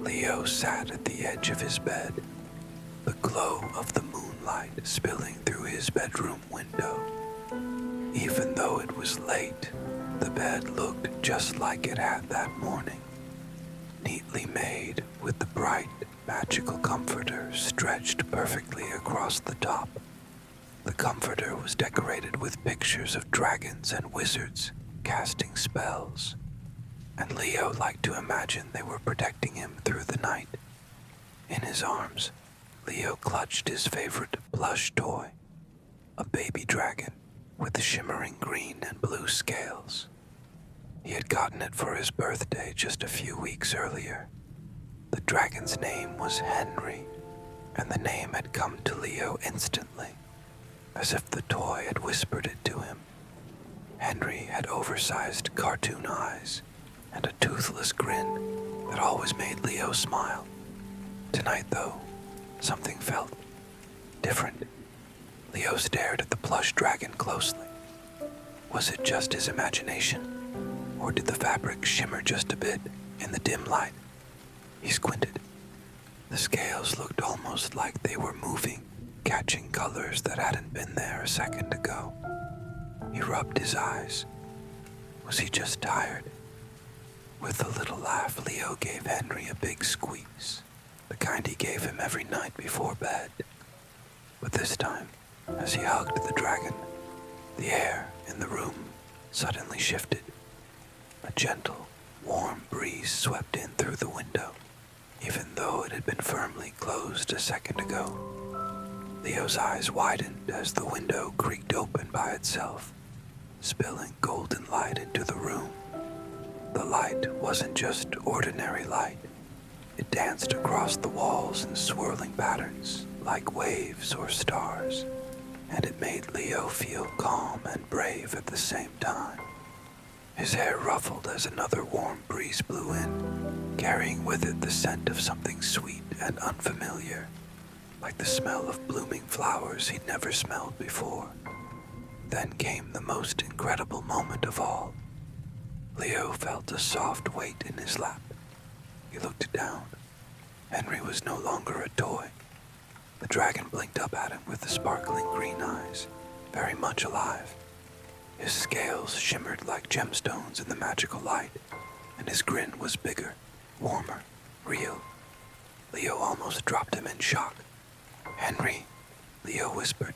Leo sat at the edge of his bed, the glow of the moonlight spilling through his bedroom window. Even though it was late, the bed looked just like it had that morning, neatly made with the bright, magical comforter stretched perfectly across the top. The comforter was decorated with pictures of dragons and wizards casting spells, and Leo liked to imagine they were protecting him through the night. In his arms, Leo clutched his favorite plush toy, a baby dragon with shimmering green and blue scales. He had gotten it for his birthday just a few weeks earlier. The dragon's name was Henry, and the name had come to Leo instantly, as if the toy had whispered it to him. Henry had oversized cartoon eyes and a toothless grin that always made Leo smile. Tonight, though, something felt different. Leo stared at the plush dragon closely. Was it just his imagination, or did the fabric shimmer just a bit in the dim light? He squinted. The scales looked almost like they were moving, catching colors that hadn't been there a second ago. He rubbed his eyes. Was he just tired? With a little laugh, Leo gave Henry a big squeeze, the kind he gave him every night before bed. But this time, as he hugged the dragon, the air in the room suddenly shifted. A gentle, warm breeze swept in through the window, even though it had been firmly closed a second ago. Leo's eyes widened as the window creaked open by itself, spilling golden light into the room. The light wasn't just ordinary light. It danced across the walls in swirling patterns, like waves or stars, and it made Leo feel calm and brave at the same time. His hair ruffled as another warm breeze blew in, carrying with it the scent of something sweet and unfamiliar, like the smell of blooming flowers he'd never smelled before. Then came the most incredible moment of all. Leo felt a soft weight in his lap. He looked down. Henry was no longer a toy. The dragon blinked up at him with the sparkling green eyes, very much alive. His scales shimmered like gemstones in the magical light, and his grin was bigger, warmer, real. Leo almost dropped him in shock. "Henry," Leo whispered.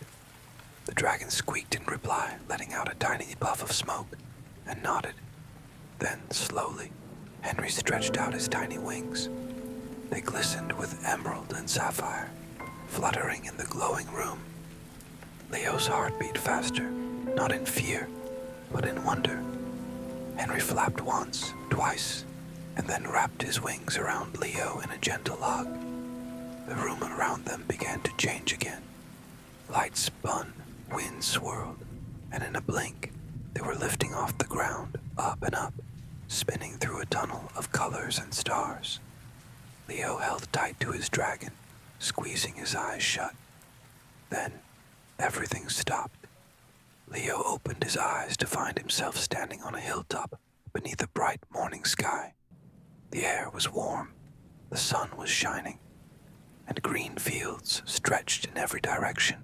The dragon squeaked in reply, letting out a tiny puff of smoke, and nodded. Then, slowly, Henry stretched out his tiny wings. They glistened with emerald and sapphire, fluttering in the glowing room. Leo's heart beat faster, not in fear, but in wonder. Henry flapped once, twice, and then wrapped his wings around Leo in a gentle hug. The room around them began to change again. Light spun, wind swirled, and in a blink, they were lifting off the ground, up and up, spinning through a tunnel of colors and stars. Leo held tight to his dragon, squeezing his eyes shut. Then, everything stopped. Leo opened his eyes to find himself standing on a hilltop beneath a bright morning sky. The air was warm, the sun was shining, and green fields stretched in every direction.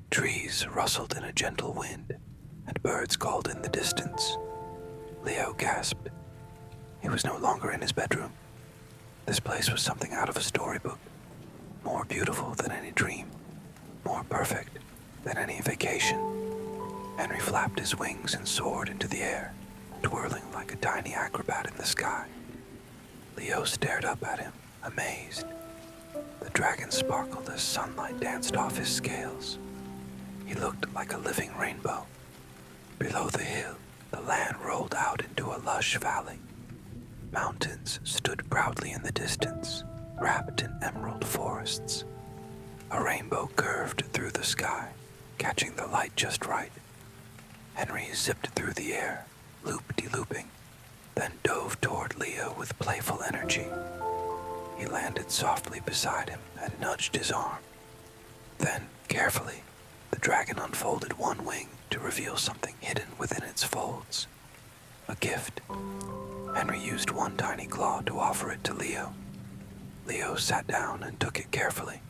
Trees rustled in a gentle wind, and birds called in the distance. Leo gasped. He was no longer in his bedroom. This place was something out of a storybook, more beautiful than any dream, more perfect than any vacation. Henry flapped his wings and soared into the air, twirling like a tiny acrobat in the sky. Leo stared up at him, amazed. The dragon sparkled as sunlight danced off his scales. He looked like a living rainbow. Below the hill, the land rolled out into a lush valley. Mountains stood proudly in the distance, wrapped in emerald forests. A rainbow curved through the sky, catching the light just right. Henry zipped through the air, loop-de-looping, then dove toward Leo with playful energy. He landed softly beside him and nudged his arm. Then, carefully, the dragon unfolded one wing to reveal something hidden within its folds. A gift. Henry used one tiny claw to offer it to Leo. Leo sat down and took it carefully.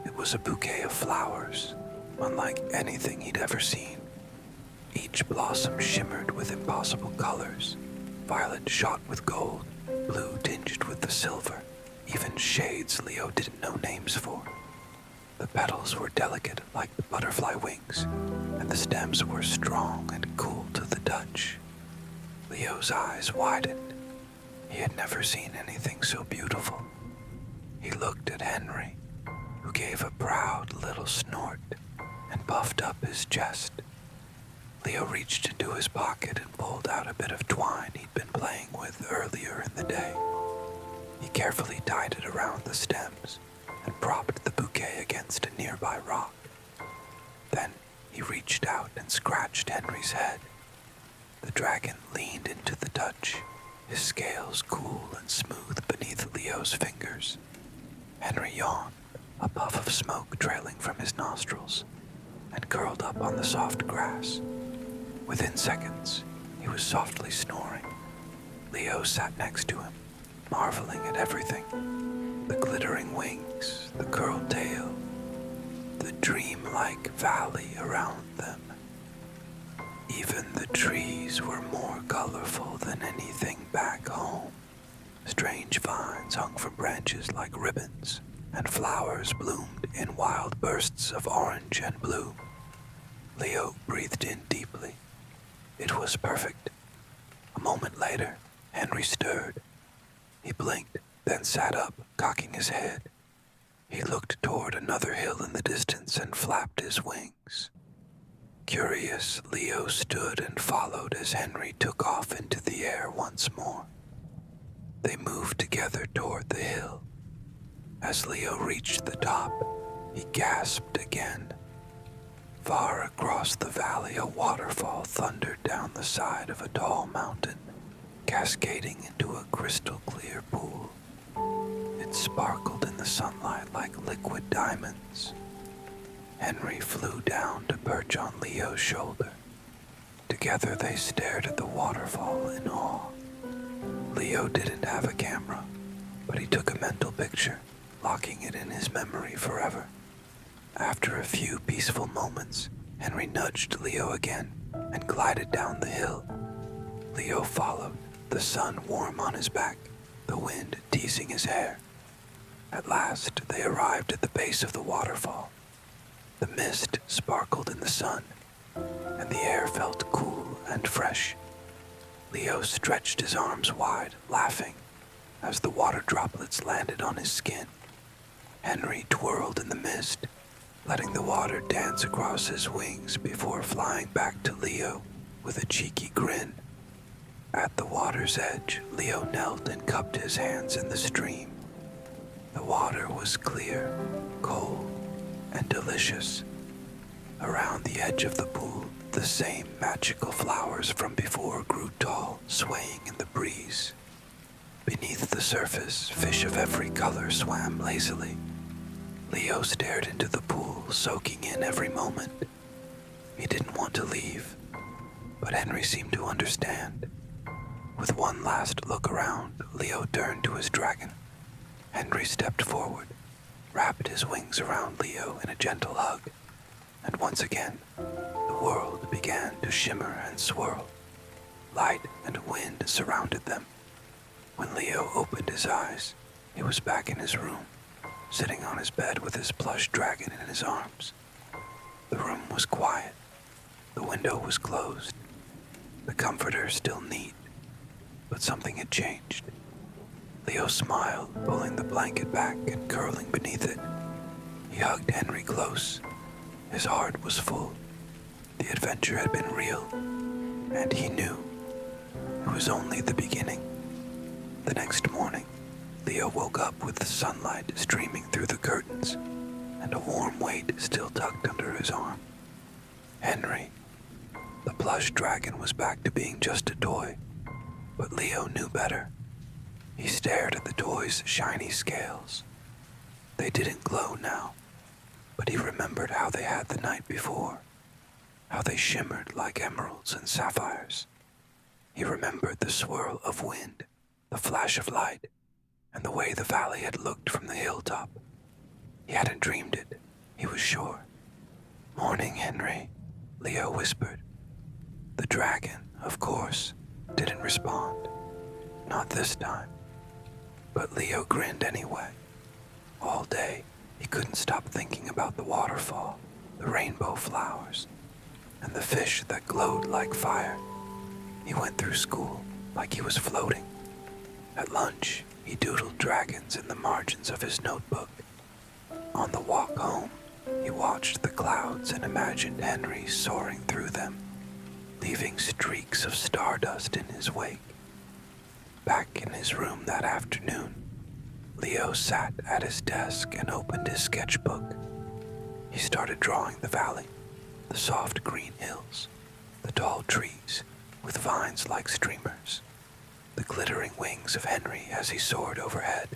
It was a bouquet of flowers, unlike anything he'd ever seen. Each blossom shimmered with impossible colors, violet shot with gold, blue tinged with the silver, even shades Leo didn't know names for. The petals were delicate like the butterfly wings, and the stems were strong and cool to the touch. Leo's eyes widened. He had never seen anything so beautiful. He looked at Henry, who gave a proud little snort and puffed up his chest. Leo reached into his pocket and pulled out a bit of twine he'd been playing with earlier in the day. He carefully tied it around the stems and propped the bouquet against a nearby rock. Then he reached out and scratched Henry's head. The dragon leaned into the touch, his scales cool and smooth beneath Leo's fingers. Henry yawned, a puff of smoke trailing from his nostrils, and curled up on the soft grass. Within seconds, he was softly snoring. Leo sat next to him, marveling at everything. The glittering wings, the curled tail, the dreamlike valley around them. Even the trees were more colorful than anything back home. Strange vines hung from branches like ribbons, and flowers bloomed in wild bursts of orange and blue. Leo breathed in deeply. It was perfect. A moment later, Henry stirred. He blinked, then sat up, cocking his head. He looked toward another hill in the distance and flapped his wings. Curious, Leo stood and followed as Henry took off into the air once more. They moved together toward the hill. As Leo reached the top, he gasped again. Far across the valley, a waterfall thundered down the side of a tall mountain, cascading into a crystal-clear pool. It sparkled in the sunlight like liquid diamonds. Henry flew down to perch on Leo's shoulder. Together they stared at the waterfall in awe. Leo didn't have a camera, but he took a mental picture, locking it in his memory forever. After a few peaceful moments, Henry nudged Leo again and glided down the hill. Leo followed, the sun warm on his back, the wind teasing his hair. At last, they arrived at the base of the waterfall. The mist sparkled in the sun, and the air felt cool and fresh. Leo stretched his arms wide, laughing, as the water droplets landed on his skin. Henry twirled in the mist, letting the water dance across his wings before flying back to Leo with a cheeky grin. At the water's edge, Leo knelt and cupped his hands in the stream. The water was clear, cold, and delicious. Around the edge of the pool, the same magical flowers from before grew tall, swaying in the breeze. Beneath the surface, fish of every color swam lazily. Leo stared into the pool, soaking in every moment. He didn't want to leave, but Henry seemed to understand. With one last look around, Leo turned to his dragon. Henry stepped forward, wrapped his wings around Leo in a gentle hug, and once again, the world began to shimmer and swirl. Light and wind surrounded them. When Leo opened his eyes, he was back in his room, sitting on his bed with his plush dragon in his arms. The room was quiet. The window was closed. The comforter still neat, but something had changed. Leo smiled, pulling the blanket back and curling beneath it. He hugged Henry close. His heart was full. The adventure had been real, and he knew it was only the beginning. The next morning, Leo woke up with the sunlight streaming through the curtains and a warm weight still tucked under his arm. Henry, the plush dragon, was back to being just a toy, but Leo knew better. He stared at the toy's shiny scales. They didn't glow now, but he remembered how they had the night before, how they shimmered like emeralds and sapphires. He remembered the swirl of wind, the flash of light, and the way the valley had looked from the hilltop. He hadn't dreamed it, he was sure. "Morning, Henry," Leo whispered. The dragon, of course, didn't respond. Not this time. But Leo grinned anyway. All day, he couldn't stop thinking about the waterfall, the rainbow flowers, and the fish that glowed like fire. He went through school like he was floating. At lunch, he doodled dragons in the margins of his notebook. On the walk home, he watched the clouds and imagined Henry soaring through them, leaving streaks of stardust in his wake. Back in his room that afternoon, Leo sat at his desk and opened his sketchbook. He started drawing the valley, the soft green hills, the tall trees with vines like streamers, the glittering wings of Henry as he soared overhead.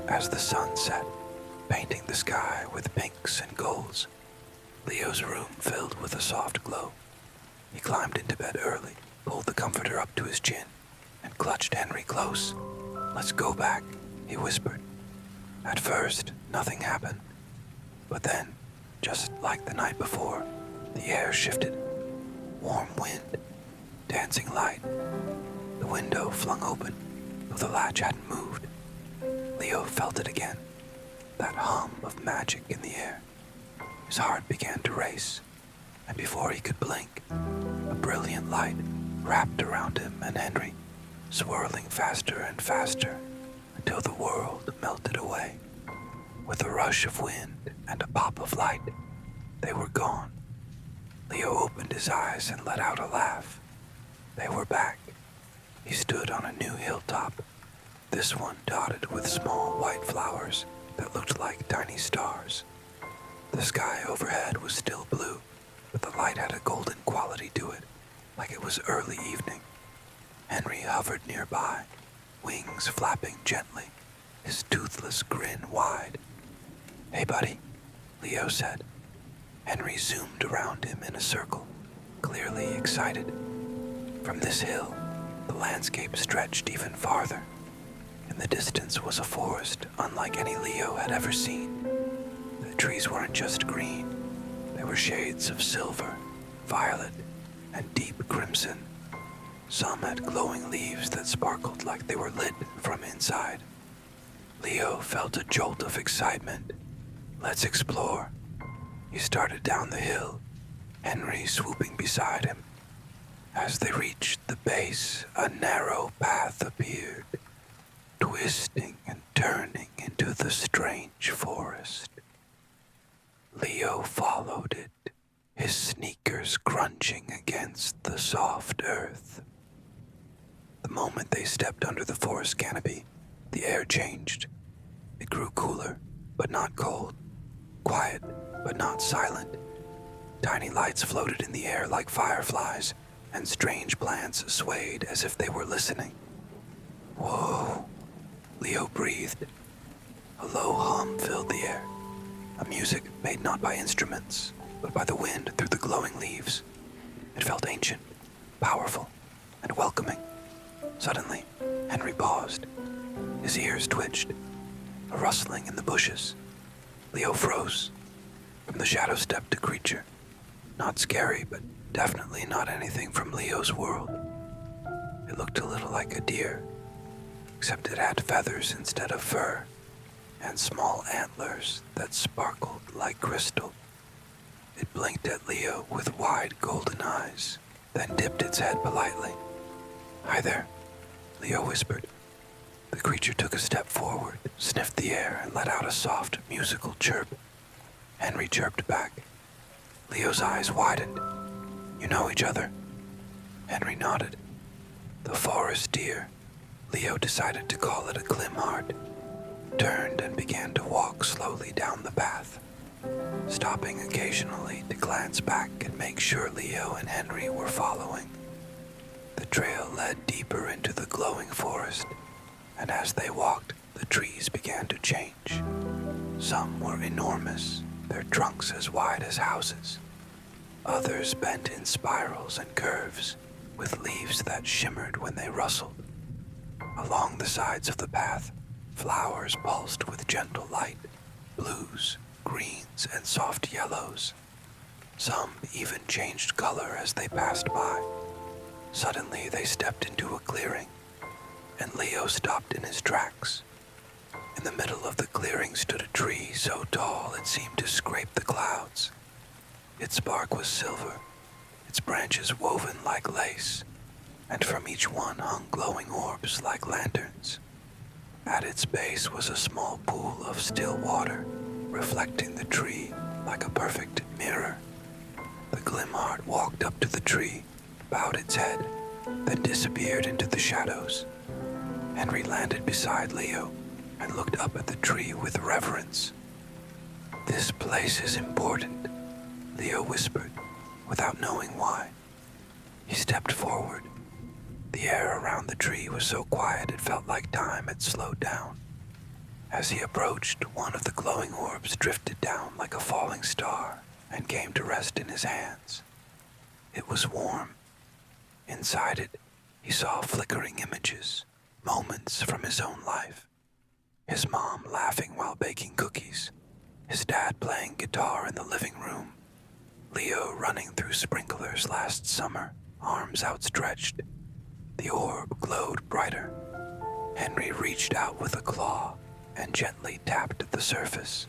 As the sun set, painting the sky with pinks and golds, Leo's room filled with a soft glow. He climbed into bed early, pulled the comforter up to his chin, and clutched Henry close. "Let's go back," he whispered. At first, nothing happened. But then, just like the night before, the air shifted. Warm wind, dancing light. The window flung open, though the latch hadn't moved. Leo felt it again, that hum of magic in the air. His heart began to race, and before he could blink, a brilliant light wrapped around him and Henry, swirling faster and faster until the world melted away. With a rush of wind and a pop of light, they were gone. Leo opened his eyes and let out a laugh. They were back. He stood on a new hilltop, this one dotted with small white flowers that looked like tiny stars. The sky overhead was still blue, but the light had a golden quality to it, like it was early evening. Henry hovered nearby, wings flapping gently, his toothless grin wide. "Hey, buddy," Leo said. Henry zoomed around him in a circle, clearly excited. From this hill, the landscape stretched even farther. In the distance was a forest unlike any Leo had ever seen. The trees weren't just green, they were shades of silver, violet, and deep crimson. Some had glowing leaves that sparkled like they were lit from inside. Leo felt a jolt of excitement. "Let's explore." He started down the hill, Henry swooping beside him. As they reached the base, a narrow path appeared, twisting and turning into the strange forest. Leo followed it, his sneakers crunching against the soft earth. The moment they stepped under the forest canopy, the air changed. It grew cooler, but not cold, quiet, but not silent. Tiny lights floated in the air like fireflies, and strange plants swayed as if they were listening. "Whoa," Leo breathed. A low hum filled the air, a music made not by instruments, but by the wind through the glowing leaves. It felt ancient, powerful, and welcoming. Suddenly, Henry paused. His ears twitched. A rustling in the bushes. Leo froze. From the shadow stepped a creature. Not scary, but definitely not anything from Leo's world. It looked a little like a deer, except it had feathers instead of fur, and small antlers that sparkled like crystal. It blinked at Leo with wide golden eyes, then dipped its head politely. "Hi there," Leo whispered. The creature took a step forward, sniffed the air, and let out a soft, musical chirp. Henry chirped back. Leo's eyes widened. "You know each other?" Henry nodded. The forest deer, Leo decided to call it a Klimhard, turned and began to walk slowly down the path, stopping occasionally to glance back and make sure Leo and Henry were following. The trail led deeper into the glowing forest, and as they walked, the trees began to change. Some were enormous, their trunks as wide as houses. Others bent in spirals and curves, with leaves that shimmered when they rustled. Along the sides of the path, Flowers pulsed with gentle light, blues, greens, and soft yellows. Some even changed color as they passed by. Suddenly they stepped into a clearing, and Leo stopped in his tracks. In the middle of the clearing stood a tree so tall it seemed to scrape the clouds. Its bark was silver, its branches woven like lace, and from each one hung glowing orbs like lanterns. At its base was a small pool of still water, reflecting the tree like a perfect mirror. The Glimheart walked up to the tree, bowed its head, then disappeared into the shadows. Henry landed beside Leo and looked up at the tree with reverence. "This place is important," Leo whispered, without knowing why. He stepped forward. The air around the tree was so quiet it felt like time had slowed down. As he approached, one of the glowing orbs drifted down like a falling star and came to rest in his hands. It was warm. Inside it, he saw flickering images, moments from his own life. His mom laughing while baking cookies, his dad playing guitar in the living room, Leo running through sprinklers last summer, arms outstretched. The orb glowed brighter. Henry reached out with a claw and gently tapped at the surface.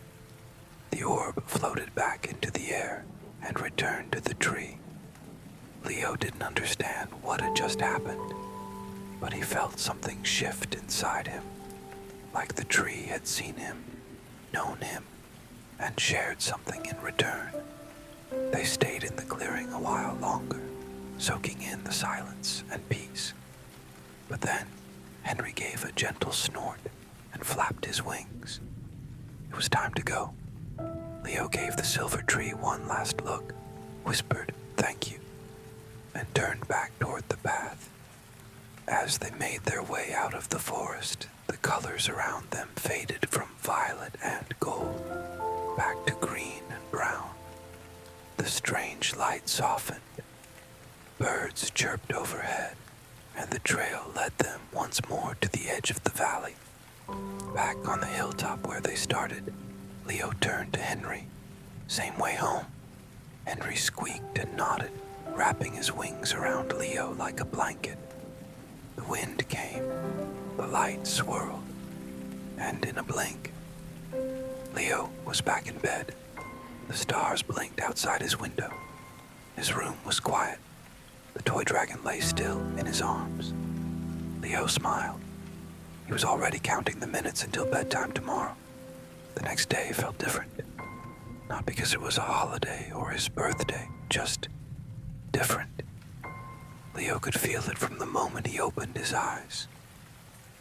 The orb floated back into the air and returned to the tree. Leo didn't understand what had just happened, but he felt something shift inside him, like the tree had seen him, known him, and shared something in return. They stayed in the clearing a while longer, soaking in the silence and peace. But then, Henry gave a gentle snort and flapped his wings. It was time to go. Leo gave the silver tree one last look, whispered "thank you," and turned back toward the path. As they made their way out of the forest, the colors around them faded from violet and gold, back to green and brown. The strange light softened. Birds chirped overhead, and the trail led them once more to the edge of the valley. Back on the hilltop where they started, Leo turned to Henry. "Same way home." Henry squeaked and nodded, wrapping his wings around Leo like a blanket. The wind came, the light swirled, and in a blink, Leo was back in bed. The stars blinked outside his window. His room was quiet. The toy dragon lay still in his arms. Leo smiled. He was already counting the minutes until bedtime tomorrow. The next day felt different. Not because it was a holiday or his birthday, just different. Leo could feel it from the moment he opened his eyes.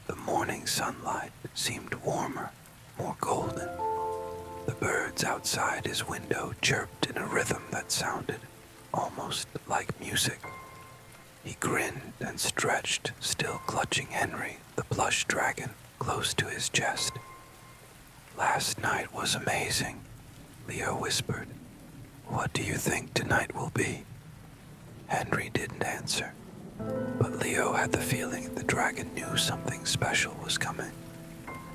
The morning sunlight seemed warmer, more golden. The birds outside his window chirped in a rhythm that sounded almost like music. He grinned and stretched, still clutching Henry, the plush dragon, close to his chest. "Last night was amazing," Leo whispered. "What do you think tonight will be?" Henry didn't answer, but Leo had the feeling the dragon knew something special was coming.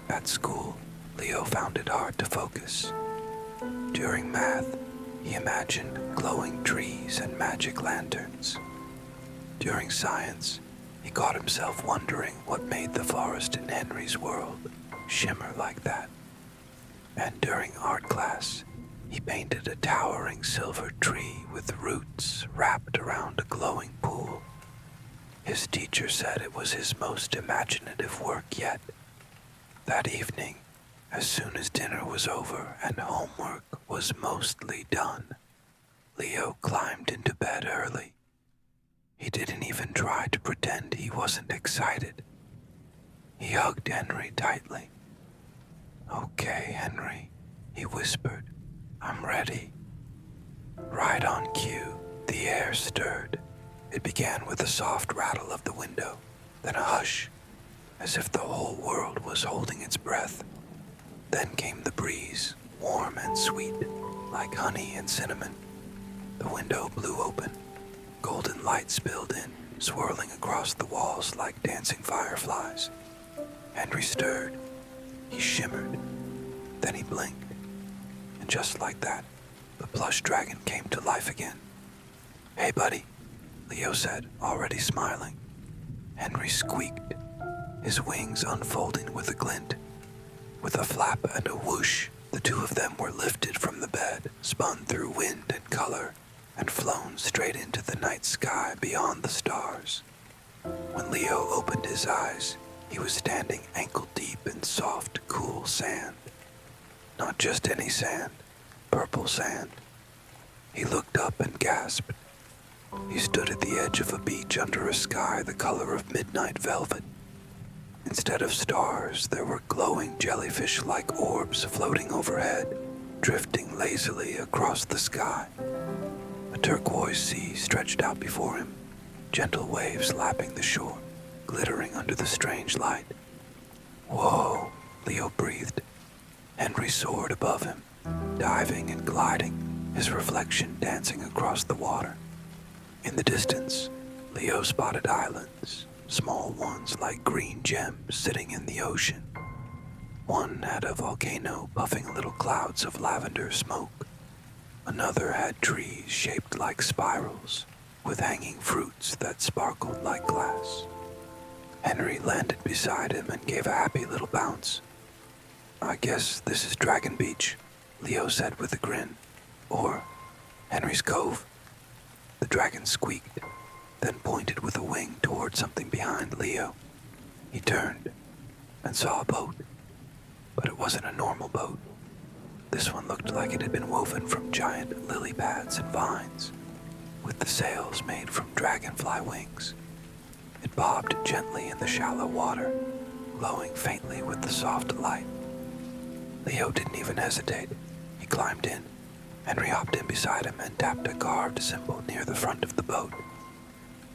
At school, Leo found it hard to focus. During math, he imagined glowing trees and magic lanterns. During science, he caught himself wondering what made the forest in Henry's world shimmer like that. And during art class, he painted a towering silver tree with roots wrapped around a glowing pool. His teacher said it was his most imaginative work yet. That evening, as soon as dinner was over and homework was mostly done, Leo climbed into bed early. He didn't even try to pretend he wasn't excited. He hugged Henry tightly. "Okay, Henry," he whispered. "I'm ready." Right on cue, the air stirred. It began with a soft rattle of the window, then a hush, as if the whole world was holding its breath. Then came the breeze, warm and sweet, like honey and cinnamon. The window blew open. Golden light spilled in, swirling across the walls like dancing fireflies. Henry stirred, He shimmered, then he blinked, and just like that, the plush dragon came to life again. "Hey, buddy," Leo said, already smiling. Henry squeaked, his wings unfolding with a glint. With a flap and a whoosh, the two of them were lifted from the bed, spun through wind and color, and flown straight into the night sky beyond the stars. When Leo opened his eyes, he was standing ankle-deep in soft, cool sand. Not just any sand, purple sand. He looked up and gasped. He stood at the edge of a beach under a sky the color of midnight velvet. Instead of stars, there were glowing jellyfish-like orbs floating overhead, drifting lazily across the sky. A turquoise sea stretched out before him, gentle waves lapping the shore, glittering under the strange light. "Whoa," Leo breathed. Henry soared above him, diving and gliding, his reflection dancing across the water. In the distance, Leo spotted islands, small ones like green gems sitting in the ocean. One had a volcano puffing little clouds of lavender smoke. Another had trees shaped like spirals, with hanging fruits that sparkled like glass. Henry landed beside him and gave a happy little bounce. "I guess this is Dragon Beach," Leo said with a grin. "Or Henry's Cove." The dragon squeaked, then pointed with a wing toward something behind Leo. He turned and saw a boat, but it wasn't a normal boat. This one looked like it had been woven from giant lily pads and vines, with the sails made from dragonfly wings. It bobbed gently in the shallow water, glowing faintly with the soft light. Leo didn't even hesitate. He climbed in. Henry hopped in beside him and tapped a carved symbol near the front of the boat.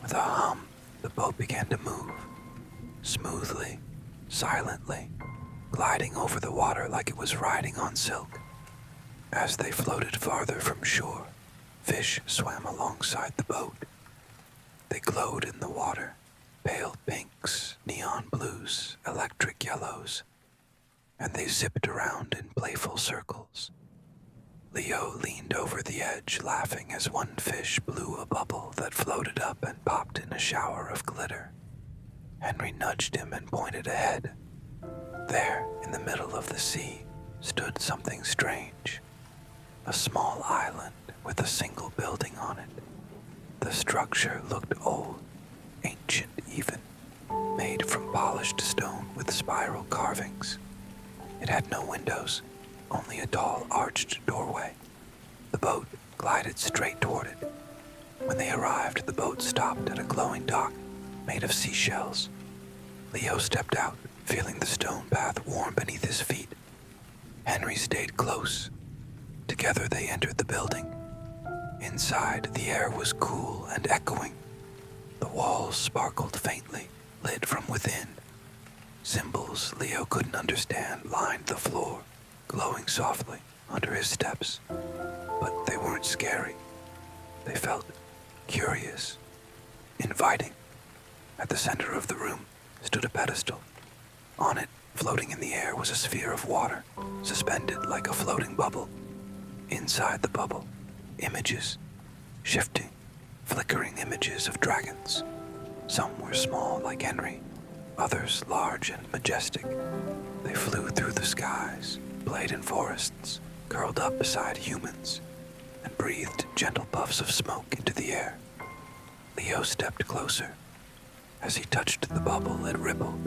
With a hum, the boat began to move, smoothly, silently, gliding over the water like it was riding on silk. As they floated farther from shore, fish swam alongside the boat. They glowed in the water, pale pinks, neon blues, electric yellows, and they zipped around in playful circles. Leo leaned over the edge, laughing as one fish blew a bubble that floated up and popped in a shower of glitter. Henry nudged him and pointed ahead. There, in the middle of the sea, stood something strange. A small island with a single building on it. The structure looked old, ancient even, made from polished stone with spiral carvings. It had no windows, only a tall arched doorway. The boat glided straight toward it. When they arrived, the boat stopped at a glowing dock made of seashells. Leo stepped out, feeling the stone path warm beneath his feet. Henry stayed close. Together they entered the building. Inside, the air was cool and echoing. The walls sparkled faintly, lit from within. Symbols Leo couldn't understand lined the floor, glowing softly under his steps. But they weren't scary. They felt curious, inviting. At the center of the room stood a pedestal. On it, floating in the air, was a sphere of water, suspended like a floating bubble. Inside the bubble, images, shifting, flickering images of dragons. Some were small like Henry, others large and majestic. They flew through the skies, played in forests, curled up beside humans, and breathed gentle puffs of smoke into the air. Leo stepped closer. As he touched the bubble, it rippled.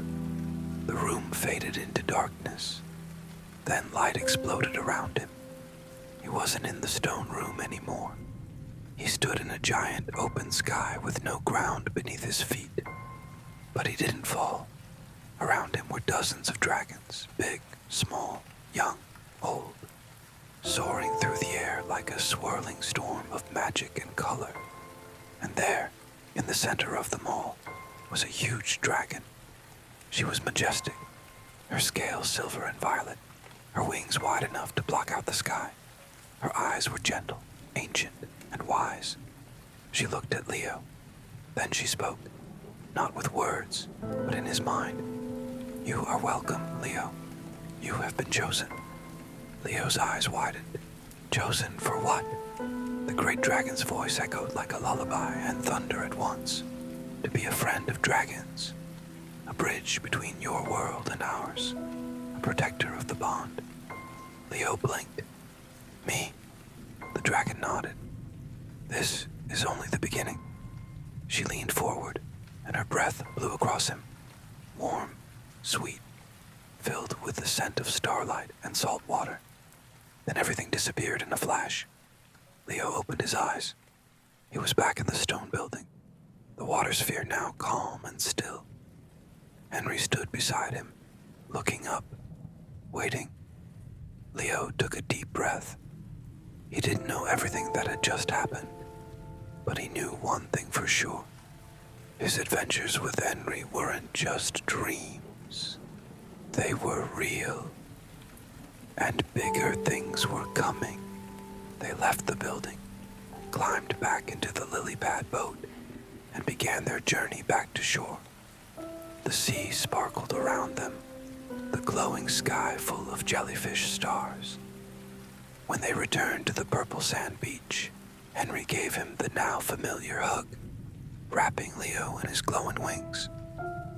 The room faded into darkness. Then light exploded around him. He wasn't in the stone room anymore. He stood in a giant open sky with no ground beneath his feet. But he didn't fall. Around him were dozens of dragons, big, small, young, old, soaring through the air like a swirling storm of magic and color. And there, in the center of them all, was a huge dragon. She was majestic, her scales silver and violet, her wings wide enough to block out the sky. Her eyes were gentle, ancient, and wise. She looked at Leo. Then she spoke, not with words, but in his mind. "You are welcome, Leo. You have been chosen. Leo's eyes widened. Chosen for what? The great dragon's voice echoed like a lullaby and thunder at once. To be a friend of dragons. A bridge between your world and ours. A protector of the bond. Leo blinked. Me? The dragon nodded. This is only the beginning. She leaned forward, and her breath blew across him. Warm, sweet, filled with the scent of starlight and salt water. Then everything disappeared in a flash. Leo opened his eyes. He was back in the stone building, the water sphere now calm and still. Henry stood beside him, looking up, waiting. Leo took a deep breath. He didn't know everything that had just happened, but he knew one thing for sure. His adventures with Henry weren't just dreams. They were real. And bigger things were coming. They left the building, climbed back into the lily pad boat, and began their journey back to shore. The sea sparkled around them, the glowing sky full of jellyfish stars. When they returned to the purple sand beach, Henry gave him the now familiar hug, wrapping Leo in his glowing wings.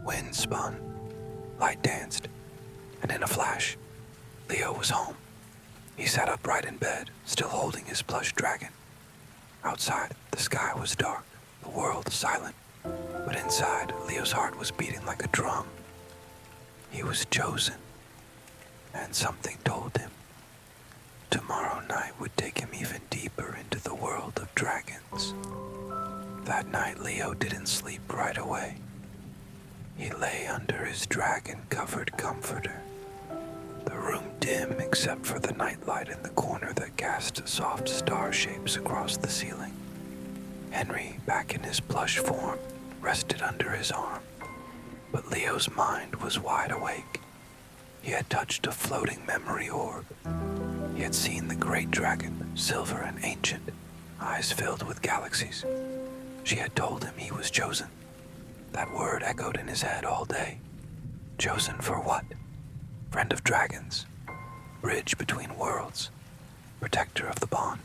Wind spun, light danced, and in a flash, Leo was home. He sat upright in bed, still holding his plush dragon. Outside, the sky was dark, the world silent, but inside, Leo's heart was beating like a drum. He was chosen, and something told him tomorrow night would take him even deeper into the world of dragons. That night, Leo didn't sleep right away. He lay under his dragon-covered comforter. The room dim except for the nightlight in the corner that cast soft star shapes across the ceiling. Henry, back in his plush form, rested under his arm, but Leo's mind was wide awake. He had touched a floating memory orb. He had seen the great dragon, silver and ancient, eyes filled with galaxies. She had told him he was chosen. That word echoed in his head all day. Chosen for what? Friend of dragons, bridge between worlds, protector of the bond.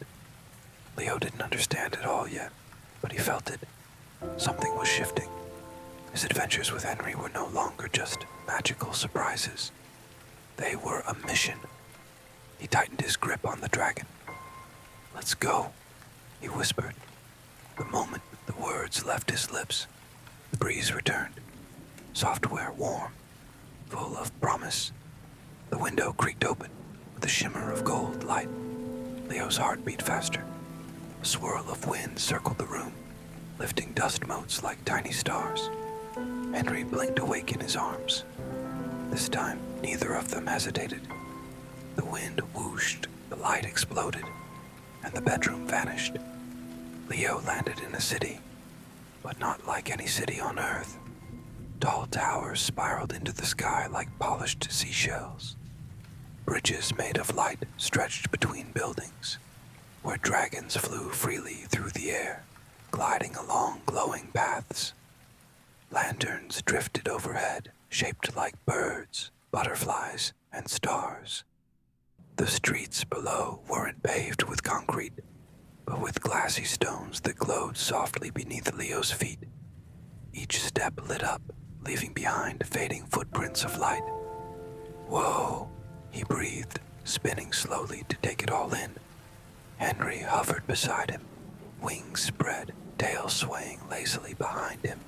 Leo didn't understand it all yet, but he felt it. Something was shifting. His adventures with Henry were no longer just magical surprises. They were a mission. He tightened his grip on the dragon. "Let's go," he whispered. The moment the words left his lips, the breeze returned. Software warm, full of promise. The window creaked open with a shimmer of gold light. Leo's heart beat faster. A swirl of wind circled the room, lifting dust motes like tiny stars. Henry blinked awake in his arms. This time, neither of them hesitated. The wind whooshed, the light exploded, and the bedroom vanished. Leo landed in a city, but not like any city on Earth. Tall towers spiraled into the sky like polished seashells. Bridges made of light stretched between buildings, where dragons flew freely through the air, gliding along glowing paths. Lanterns drifted overhead, shaped like birds, butterflies, and stars. The streets below weren't paved with concrete, but with glassy stones that glowed softly beneath Leo's feet. Each step lit up, leaving behind fading footprints of light. "Whoa," he breathed, spinning slowly to take it all in. Henry hovered beside him, wings spread, tail swaying lazily behind him.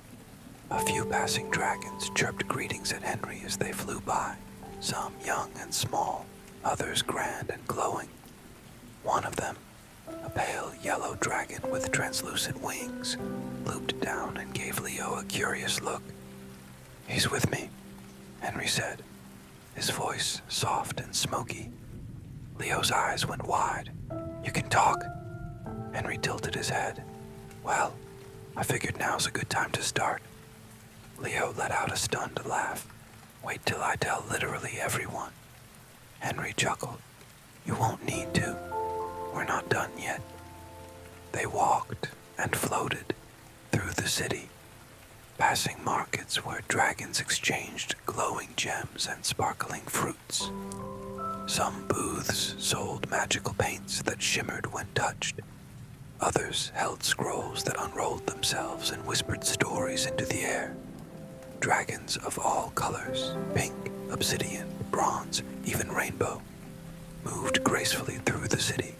A few passing dragons chirped greetings at Henry as they flew by, some young and small, others grand and glowing. One of them, a pale yellow dragon with translucent wings, looped down and gave Leo a curious look. "He's with me," Henry said, his voice soft and smoky. Leo's eyes went wide. "You can talk?" Henry tilted his head. "Well, I figured now's a good time to start." Leo let out a stunned laugh. "Wait till I tell literally everyone." Henry chuckled. "You won't need to. We're not done yet." They walked and floated through the city, passing markets where dragons exchanged glowing gems and sparkling fruits. Some booths sold magical paints that shimmered when touched. Others held scrolls that unrolled themselves and whispered stories into the air. Dragons of all colors, pink, obsidian, bronze, even rainbow, moved gracefully through the city.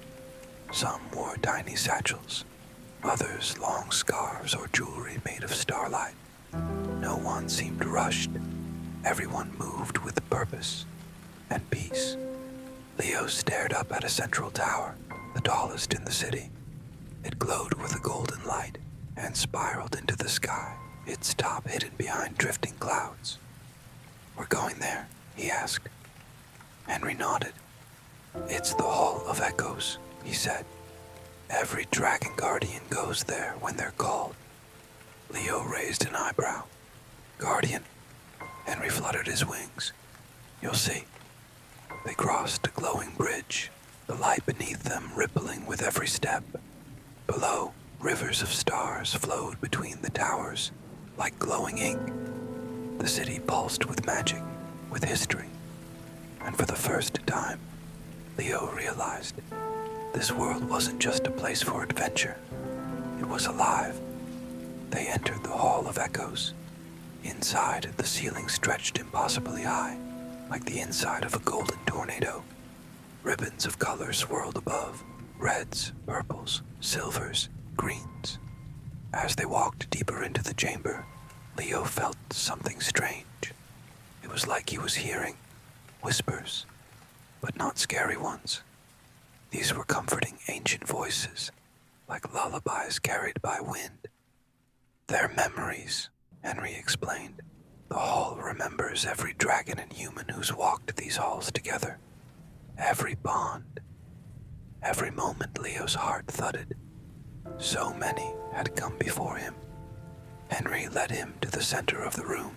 Some wore tiny satchels, others long scarves or jewelry made of starlight. No one seemed rushed. Everyone moved with purpose and peace. Leo stared up at a central tower, the tallest in the city. It glowed with a golden light and spiraled into the sky, its top hidden behind drifting clouds. "We're going there?" he asked. Henry nodded. "It's the Hall of Echoes," he said. "Every dragon guardian goes there when they're called." Leo raised an eyebrow. "Guardian?" Henry fluttered his wings. "You'll see." They crossed a glowing bridge, the light beneath them rippling with every step. Below, rivers of stars flowed between the towers, like glowing ink. The city pulsed with magic, with history. And for the first time, Leo realized this world wasn't just a place for adventure. It was alive. They entered the Hall of Echoes. Inside, the ceiling stretched impossibly high, like the inside of a golden tornado. Ribbons of color swirled above, reds, purples, silvers, greens. As they walked deeper into the chamber, Leo felt something strange. It was like he was hearing whispers, but not scary ones. These were comforting ancient voices, like lullabies carried by wind. "They're memories," Henry explained. "The hall remembers every dragon and human who's walked these halls together. Every bond. Every moment Leo's heart thudded. So many had come before him. Henry led him to the center of the room,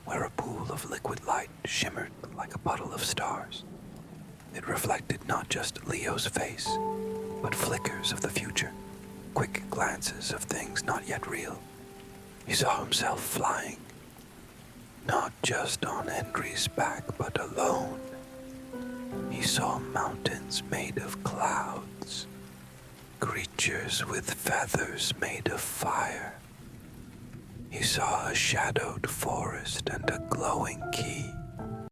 where a pool of liquid light shimmered like a puddle of stars. It reflected not just Leo's face, but flickers of the future, quick glances of things not yet real. He saw himself flying, not just on Henry's back, but alone. He saw mountains made of clouds, creatures with feathers made of fire. He saw a shadowed forest and a glowing key.